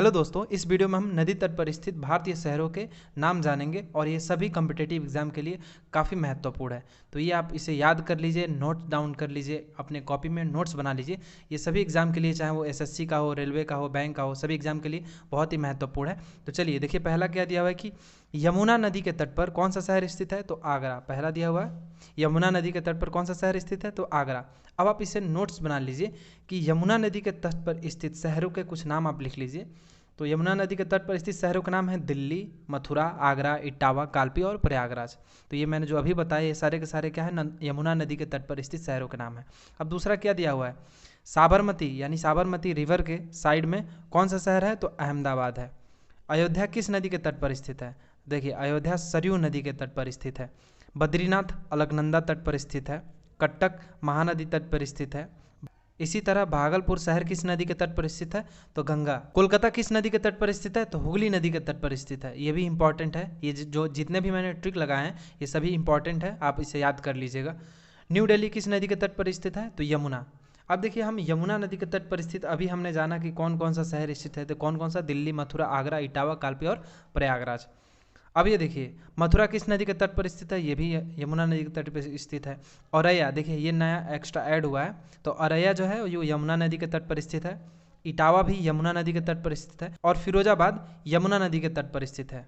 Hello दोस्तों, इस video में हम नदी तट पर स्थित भारतीय शहरों के नाम जानेंगे और ये सभी कॉम्पिटिटिव एग्जाम के लिए काफ़ी महत्वपूर्ण है। तो ये आप इसे याद कर लीजिए, नोट डाउन कर लीजिए, अपने कॉपी में नोट्स बना लीजिए। ये सभी एग्जाम के लिए, चाहे वो एसएससी का हो, रेलवे का हो, बैंक का हो, सभी एग्जाम के लिए बहुत ही महत्वपूर्ण है। तो चलिए देखिए, पहला क्या दिया हुआ है कि यमुना नदी के तट पर कौन सा शहर स्थित है, तो आगरा पहला दिया हुआ है। यमुना नदी के तट पर कौन सा शहर स्थित है, तो आगरा। अब आप इसे नोट्स बना लीजिए कि यमुना नदी के तट पर स्थित शहरों के कुछ नाम आप लिख लीजिए। तो यमुना नदी के तट पर स्थित शहरों का नाम है दिल्ली, मथुरा, आगरा, इटावा, कालपी और प्रयागराज। तो ये मैंने जो अभी बताया, ये सारे के सारे क्या है, यमुना नदी के तट पर स्थित शहरों के नाम है। अब दूसरा क्या दिया हुआ है, साबरमती यानी साबरमती रिवर के साइड में कौन सा शहर है, तो अहमदाबाद है। अयोध्या किस नदी के तट पर स्थित है, देखिए अयोध्या सरयू नदी के तट पर स्थित है। बद्रीनाथ अलकनंदा तट पर स्थित है। कटक महानदी तट पर स्थित है। इसी तरह भागलपुर शहर किस नदी के तट पर स्थित है, तो गंगा। कोलकाता किस नदी के तट पर स्थित है, तो हुगली नदी के तट पर स्थित है। ये भी इंपॉर्टेंट है, ये जो जितने भी मैंने ट्रिक लगाए हैं ये सभी इंपॉर्टेंट है, आप इसे याद कर लीजिएगा। न्यू दिल्ली किस नदी के तट पर स्थित है, तो यमुना। अब देखिए, हम यमुना नदी के तट पर स्थित अभी हमने जाना कि कौन कौन सा शहर स्थित है, तो कौन कौन सा, दिल्ली, मथुरा, आगरा, इटावा, कालपी और प्रयागराज। अब ये देखिए, मथुरा किस नदी के तट पर स्थित है, ये भी यमुना नदी के तट पर स्थित है। औरैया, देखिए ये नया एक्स्ट्रा ऐड हुआ है, तो औरैया जो है ये यमुना नदी के तट पर स्थित है। इटावा भी यमुना नदी के तट पर स्थित है। और फिरोजाबाद यमुना नदी के तट पर स्थित है।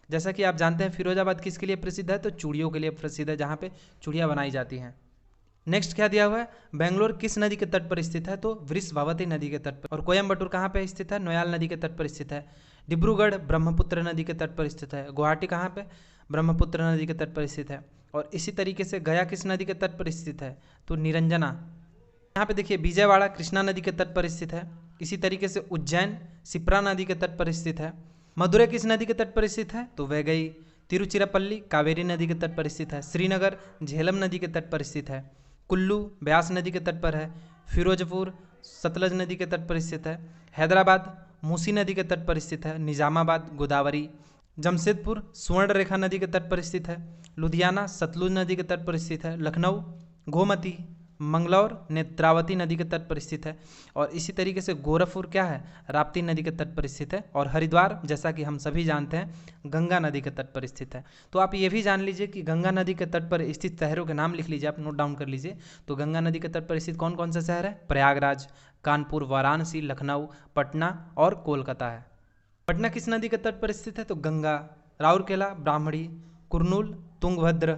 जैसा कि आप जानते हैं फिरोजाबाद किसके लिए प्रसिद्ध है, तो चूड़ियों के लिए प्रसिद्ध है, जहाँ पे चूड़ियाँ बनाई जाती हैं। नेक्स्ट क्या दिया हुआ है, बेंगलोर किस नदी के तट पर स्थित है, तो वृषभावती नदी के तट पर। और कोयम्बटूर कहाँ पे स्थित है, नोयाल नदी के तट पर स्थित है। डिब्रूगढ़ ब्रह्मपुत्र नदी के तट पर स्थित है। गुवाहाटी कहाँ पे, ब्रह्मपुत्र नदी के तट पर स्थित है। और इसी तरीके से गया किस नदी के तट पर स्थित है, तो निरंजना। यहाँ पे देखिए, विजयवाड़ा कृष्णा नदी के तट पर स्थित है। इसी तरीके से उज्जैन शिप्रा नदी के तट पर स्थित है। मदुरै किस नदी के तट पर स्थित है, तो वैगई। तिरुचिरापल्ली कावेरी नदी के तट पर स्थित है। श्रीनगर झेलम नदी के तट पर स्थित है। कुल्लू ब्यास नदी के तट पर है। फिरोजपुर सतलज नदी के तट पर स्थित है। हैदराबाद मूसी नदी के तट पर स्थित है। निजामाबाद गोदावरी। जमशेदपुर स्वर्ण रेखा नदी के तट पर स्थित है। लुधियाना सतलुज नदी के तट पर स्थित है। लखनऊ गोमती, मंगलौर नेत्रावती नदी के तट पर स्थित है। और इसी तरीके से गोरखपुर क्या है, राप्ती नदी के तट पर स्थित है। और हरिद्वार, जैसा कि हम सभी जानते हैं, गंगा नदी के तट पर स्थित है। तो आप ये भी जान लीजिए कि गंगा नदी के तट पर स्थित शहरों के नाम लिख लीजिए, आप नोट डाउन कर लीजिए। तो गंगा नदी के तट पर स्थित कौन कौन सा शहर है, प्रयागराज, कानपुर, वाराणसी, लखनऊ, पटना और कोलकाता है। पटना किस नदी के तट पर स्थित है, तो गंगा। राउरकेला ब्राह्मणी, कुर्नूल तुंगभद्र,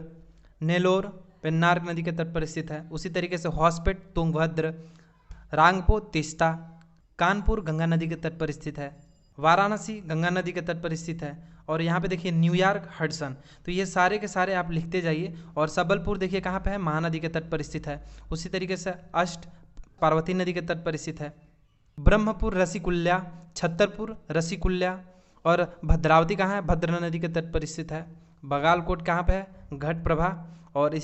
नेलोर पेन्नार नदी के तट पर स्थित है। उसी तरीके से हॉस्पेट तुंगभद्र, रांगपो तीस्ता। कानपुर गंगा नदी के तट पर स्थित है। वाराणसी गंगा नदी के तट पर स्थित है। और यहाँ पे देखिए न्यूयॉर्क हडसन। तो ये सारे के सारे आप लिखते जाइए। और सबलपुर देखिए कहाँ पे है, महानदी के तट पर स्थित है। उसी तरीके से अष्ट पार्वती नदी के तट पर स्थित है। ब्रह्मपुर रसिकुल्या, छतरपुर रसिकुल्या। और भद्रावती कहाँ है, भद्रा नदी के तट पर स्थित है। बगालकोट कहाँ पे है, घटप्रभा। और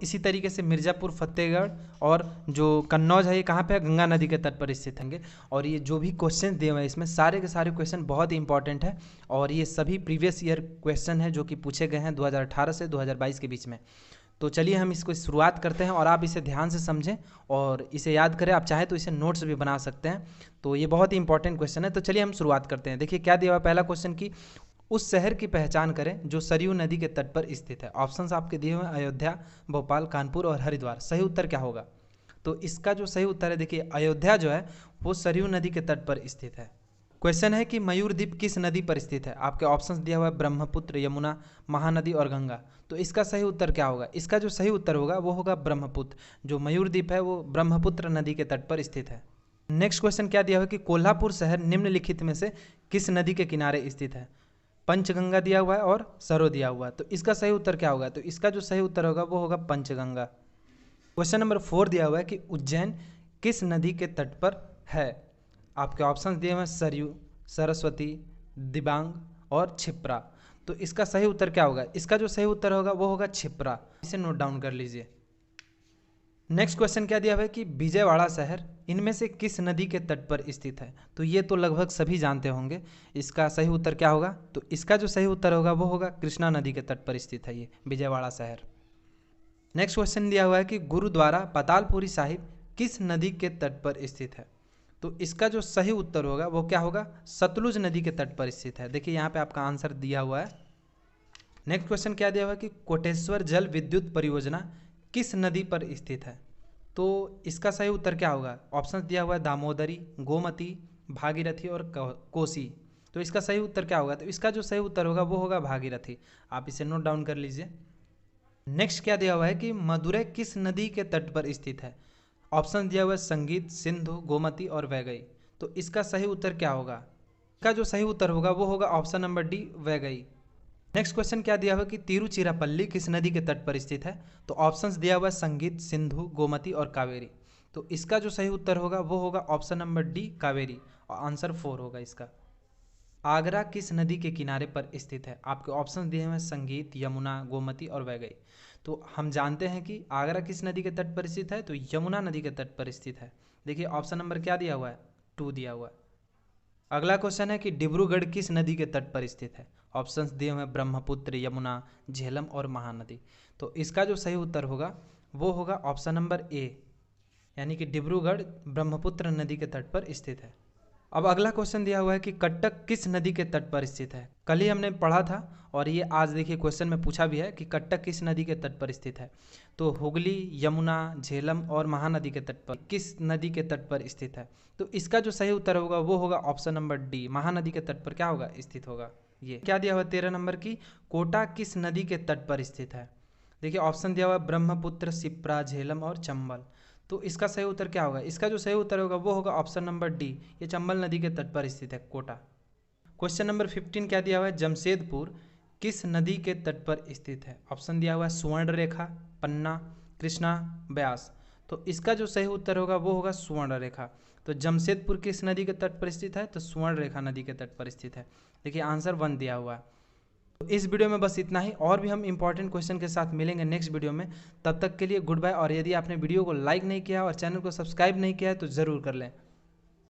इसी तरीके से मिर्ज़ापुर फतेहगढ़ और जो कन्नौज है ये कहाँ पे है, गंगा नदी के तट पर स्थित होंगे। और ये जो भी क्वेश्चन दिए हुए हैं इसमें सारे के सारे क्वेश्चन बहुत ही इंपॉर्टेंट है। और ये सभी प्रीवियस ईयर क्वेश्चन है जो कि पूछे गए हैं 2018 से 2022 के बीच में। तो चलिए हम इसको शुरुआत करते हैं और आप इसे ध्यान से समझें और इसे याद करें। आप चाहे तो इसे नोट्स भी बना सकते हैं। तो ये बहुत ही इंपॉर्टेंट क्वेश्चन है। तो चलिए हम शुरुआत करते हैं। देखिए क्या दिया हुआ है, पहला क्वेश्चन की उस शहर की पहचान करें जो सरयू नदी के तट पर स्थित है। ऑप्शंस आपके दिए हुए हैं, अयोध्या, भोपाल, कानपुर और हरिद्वार। सही उत्तर क्या होगा, तो इसका जो सही उत्तर है, देखिए अयोध्या जो है वो सरयू नदी के तट पर स्थित है। क्वेश्चन है कि मयूरद्वीप किस नदी पर स्थित है। आपके ऑप्शंस दिया हुआ है ब्रह्मपुत्र, यमुना, महानदी और गंगा। तो इसका सही उत्तर क्या होगा, इसका जो सही उत्तर होगा वो होगा ब्रह्मपुत्र। जो मयूरद्वीप है वो ब्रह्मपुत्र नदी के तट पर स्थित है। नेक्स्ट क्वेश्चन क्या दिया हुआ है कि कोल्हापुर शहर निम्नलिखित में से किस नदी के किनारे स्थित है। पंचगंगा दिया हुआ है और सरो दिया हुआ है। तो इसका सही उत्तर क्या होगा, तो इसका जो सही उत्तर होगा वो होगा पंचगंगा। क्वेश्चन नंबर 4 दिया हुआ है कि उज्जैन किस नदी के तट पर है। आपके ऑप्शंस दिए हुए हैं सरयू, सरस्वती, दिबांग और क्षिप्रा। तो इसका सही उत्तर क्या होगा, इसका जो सही उत्तर होगा वो होगा क्षिप्रा। इसे नोट डाउन कर लीजिए। नेक्स्ट क्वेश्चन क्या दिया हुआ है कि विजयवाड़ा शहर इनमें से किस नदी के तट पर स्थित है। तो ये तो लगभग सभी जानते होंगे। इसका सही उत्तर क्या होगा, तो इसका जो सही उत्तर होगा वो होगा कृष्णा नदी के तट पर स्थित है ये विजयवाड़ा शहर। नेक्स्ट क्वेश्चन दिया हुआ है कि गुरुद्वारा पातालपुरी साहिब किस नदी के तट पर स्थित है। तो इसका जो सही उत्तर होगा वो क्या होगा, सतलुज नदी के तट पर स्थित है। देखिए यहाँ पे आपका आंसर दिया हुआ है। नेक्स्ट क्वेश्चन क्या दिया हुआ है कि कोटेश्वर जल विद्युत परियोजना किस नदी पर स्थित है। तो इसका सही उत्तर क्या होगा, ऑप्शन दिया हुआ है दामोदरी, गोमती, भागीरथी और कोसी। तो इसका सही उत्तर क्या होगा, तो इसका जो सही उत्तर होगा वो होगा भागीरथी। आप इसे नोट डाउन कर लीजिए। नेक्स्ट क्या दिया हुआ है कि मदुरै किस नदी के तट पर स्थित है। ऑप्शन दिया हुआ है संगीत, सिंधु, गोमती और वैगई। तो इसका सही उत्तर क्या होगा, इसका जो सही उत्तर होगा वो होगा option number D, Vaigai. Next question क्या दिया हुआ है कि तिरुचिरापल्ली किस नदी के तट पर स्थित है। तो ऑप्शंस दिया हुआ है संगीत, सिंधु, गोमती और कावेरी। तो इसका जो सही उत्तर होगा वो होगा ऑप्शन नंबर डी, कावेरी, और आंसर 4 होगा इसका। आगरा किस नदी के किनारे पर स्थित है। आपके ऑप्शन दिए हुए हैं संगीत, यमुना, गोमती और वैगई। तो हम जानते हैं कि आगरा किस नदी के तट पर स्थित है, तो यमुना नदी के तट पर स्थित है। देखिए ऑप्शन नंबर क्या दिया हुआ है, 2 दिया हुआ है। अगला क्वेश्चन है कि डिब्रूगढ़ किस नदी के तट पर स्थित है। ऑप्शंस दिए हुए हैं ब्रह्मपुत्र, यमुना, झेलम और महानदी। तो इसका जो सही उत्तर होगा वो होगा ऑप्शन नंबर ए, यानी कि डिब्रूगढ़ ब्रह्मपुत्र नदी के तट पर स्थित है। अब अगला क्वेश्चन दिया हुआ है कि कटक किस नदी के तट पर स्थित है। कल ही हमने पढ़ा था और ये आज देखिए क्वेश्चन में पूछा भी है कि कटक किस नदी के तट पर स्थित है। तो हुगली, यमुना, झेलम और महानदी के तट पर किस नदी के तट पर स्थित है। तो इसका जो सही उत्तर होगा वो होगा ऑप्शन नंबर डी, महानदी के तट पर क्या होगा, स्थित होगा। ये क्या दिया हुआ 13 नंबर की, कोटा किस नदी के तट पर स्थित है। देखिए ऑप्शन दिया हुआ ब्रह्मपुत्र, शिप्रा, झेलम और चंबल। तो इसका सही उत्तर क्या होगा, इसका जो सही उत्तर होगा वो होगा ऑप्शन नंबर डी, ये चंबल नदी के तट पर स्थित है कोटा। क्वेश्चन नंबर 15 क्या दिया हुआ है, जमशेदपुर किस नदी के तट पर स्थित है। ऑप्शन दिया हुआ है सुवर्ण रेखा, पन्ना, कृष्णा, ब्यास। तो इसका जो सही उत्तर होगा वो होगा सुवर्ण रेखा। तो जमशेदपुर किस नदी के तट पर स्थित है, तो सुवर्ण रेखा नदी के तट पर स्थित है। देखिए आंसर 1 दिया हुआ है। तो इस वीडियो में बस इतना ही, और भी हम इंपॉर्टेंट क्वेश्चन के साथ मिलेंगे नेक्स्ट वीडियो में। तब तक के लिए गुड बाय। और यदि आपने वीडियो को लाइक नहीं किया और चैनल को सब्सक्राइब नहीं किया है तो ज़रूर कर लें।